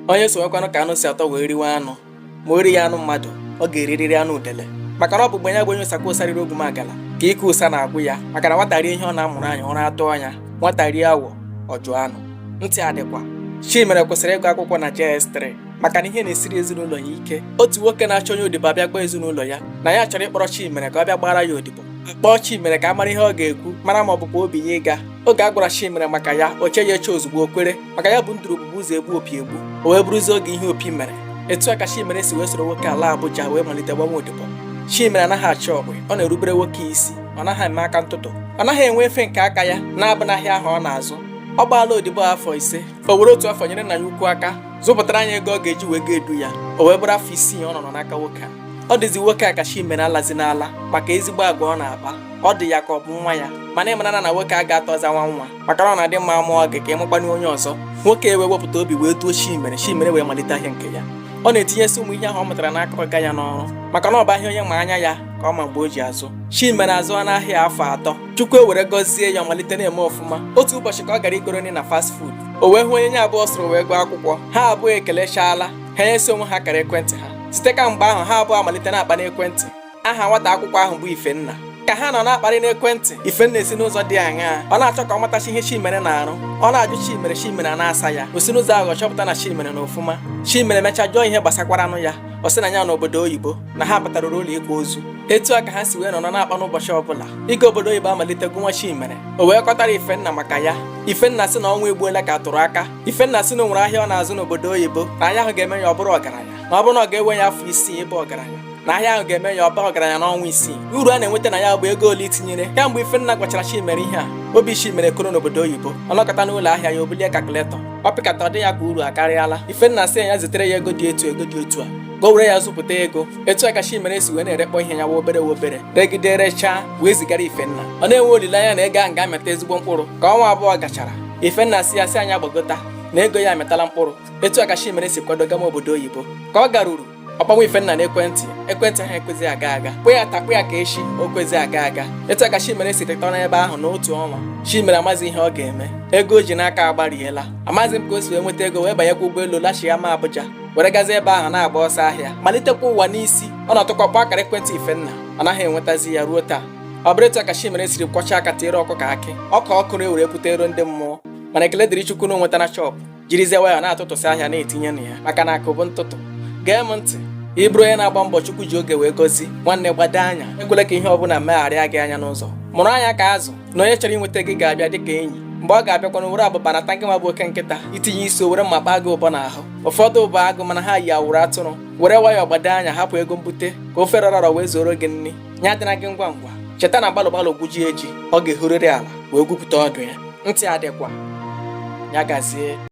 onye sonyekwanụ ka anụ si atọ wee riwe anụ ma o ri ya anụ mmadụ ọ ga-erirịrị anụ udele maka na ọ bụ mgbe ya bụ onye ụsakwa ụsa riri ogwumagala ka ike ụsa na-agwụ ya maka na nwata rie ihe ọ na-amụrụ anya ụra atụ ọnya nwata rie awọ ọ jụọ anụ ntị adịkwa. Chimere kwesịrị ịgụ akwụkwọ na JS3 maka na ihe na-esiri ezinụlọ ya ike. Otu nwoke na-achọ onye odibo abịa gba ezinụlọ ya na ya chọrọ ịkpọrọ Chimere ka ọ bịa gbara ya odibo. Kpọọ Chimere ka a mara ihe ọ ga-ekwu mara ma ọ bụkwa obi ya ịga. Oge a gwara Chimere maka ya o cheghị eche ozugbo o kwere maka ya bụ nduru bụbu ụzọ egbu opi egbu o wee bụrụzie oge ihe opi mere. Etu a ka Chimere si wee soro nwoke ala Abuja wee malite gbanwe odibo. Chimere anaghị achọ ọgbe, ọ na-erubere nwoke isi, ọ naghị eme aka ntụtụ, ọ naghị enwe efe nke aka ya na-abụnaghị ahụ ọ na-azụ. Ọ gbaala odibo afọ 5 o were otu afọ nyere nna ya ukwu aka zụpụtara anya ego ọ ga-eji wee ga-edu ya o wee bụrụ afọ 6 ọ nọ n'aka nwoke a. Ọ dịzi nwoke a ka Chimere alazi n'ala maka ezigbo agwa ọ na-akpa. Ọ dị ya ka ọ bụ nwa ya mana ịmara na nwoke a ga-atọza nwa maka na ọ na-adị mma amụọ gị ka ịmụkpanye onye ọzọ. Nwoke wee wepụta obi wee duo Chimere wee malite ahịa nke ya. Ọ na-etinyesi ụmụ ihe ahụ ọ mụtara n'aka ga ya n'ọrụ maka na ọ bụ ahịa onye ma anya ya ka ọ ma mgbe o ji azụ. Chimere azụọ n'ahịa afọ 3 Chukwu ewere gọzie ya malite na-eme ọfụma. Otu ụbọchị ka ọ gara igoro nri na fast food o wee hụ onye nye abụọ soro wee gụọ akwụkwọ. Ha abụọ ekelechaala ha nyesi onwe ha kara ekwentị ha. Site ka mgbe ahụ ha abụọ amalite na-akpa n'ekwentị. Aha nwata akwụkwọ ahụ bụ Ifenna. Ka ha nọ na-akparị n'ekwentị Ifenna esi n'ụzọ dị aṅaa ọ na-achọ ka ọ matachi ihe Chimere na-arụ. Ọ na-ajụ Chimere a na-asa ya o si n'ụzọ ahụ ọ chọpụta na Chimere na ofụma. Chimere mechaa jụọ ihe gbasakwara anụ ya ọ sị na ya n'obodo oyibo na ha batara ụlọ ịkwa ozu. Etu a ka ha si wee nọ na-akpa n'ụbọchị ọbụla. Ike obodo oyibo amalite gụnwa Chimere o wee kọtara Ifenna maka ya. Ifenna sị na ọnwa egbuola ka tụrụ aka. Ifenna sị na o nwere ahịa ọ na-azụ n'obodo oyibo na ahịa ahụ ga-eme ya ọ bụrụ ọgaranya na ọ bụrụ na ọ ga-ewe ya afọ 6 ịbụ ọgaranya na ahịa ahụ ga-eme ya ọ bụrụ ọgaranya n'ọnwa 6. Uru a na-enweta na ya bụ ego ole itinyere. Kemgbe Ifenna gwachara Chimere ihe a obi Chimere koro n'obodo oyibo ọ nọkọta n'ụlọ ahịa ya o bulie kalkuletọ ọ pịkata ọ dị ya ka uru akarịala. Ifenna sị ya zitere ya ego dị etu a go were ya zụpụta ego. Etu a ka Chimere si wee na-erekpọ ihe ya obere regide rechaa wee zigara Ifenna. Ọ na-enwe olileanya na ego ahụ ga-amịta ezigbo mkpụrụ. Ka ọnwa abụọ gachara Ifenna sị ya sị anya gbagota na ego ya ametala mkpụrụ. Etu a ka Chimere si kwado gama obodo oyibo. Ka ọ garuru ọkpọnwa Ifenna n'ekwentị ahụ ekwezi aga kwe ya takwa ya ka echi o kwezi aga. Etu a ka Chimere si teta n'ebe ahụ n'otu ọnwa. Chimere amazi ihe ọ ga-eme. Ego o ji n'aka agbariela. Amazi m ka o si wee nweta ego wee banyekwa ụgbọelu lachi ya ma Abuja were gazi ebe ahụ na-agba ọsọ ahịa malitekwa ụwa n'isi. Ọ na-atụkwakwa akara ekwentị Ifenna ọ naghị enwetazi ya ruo taa. Ọ bụrụ etu a ka Chimere siri kwọcha aka tiere ọkụkọ akị ọka ọkụrụ ewere pụta ero ndị mmụọ mana ekele dịrị Chukwu na o nwetara chọpụ jirizie waya na-atụtụsị ahịa na-etinye na ya maka na akụ bụ ntụtụ. Gee m ntị ị bụrụ onye na-agba mbọ Chukwu ji oge wee gozi nwanne gbado anya ekwela ka ihe ọbụla megharịa gị anya n'ụzọ. Mụrụ anya ka azụ na onye chọrọ inweta gị ga-abịa dịka enyi. Mgbe ọ ga-abịakwana were abụba na tankị nwa bụ oke nkịta itinye isi o were mma kpaa gị ụbọ n'ahụ. Ụfọdụ bụ agụ mana ha yi awụrụ atụrụ were nwayọọ gbado anya hapụ ego mbute ka ofe rọrọ wee zoro gị nri nya dịna gị ngwa ngwa. Cheta na gbalụ gwuji eji ọ ga-ehurịrị ala wee gwupụta ọdụ ya. Ntị adịkwa ya gazie.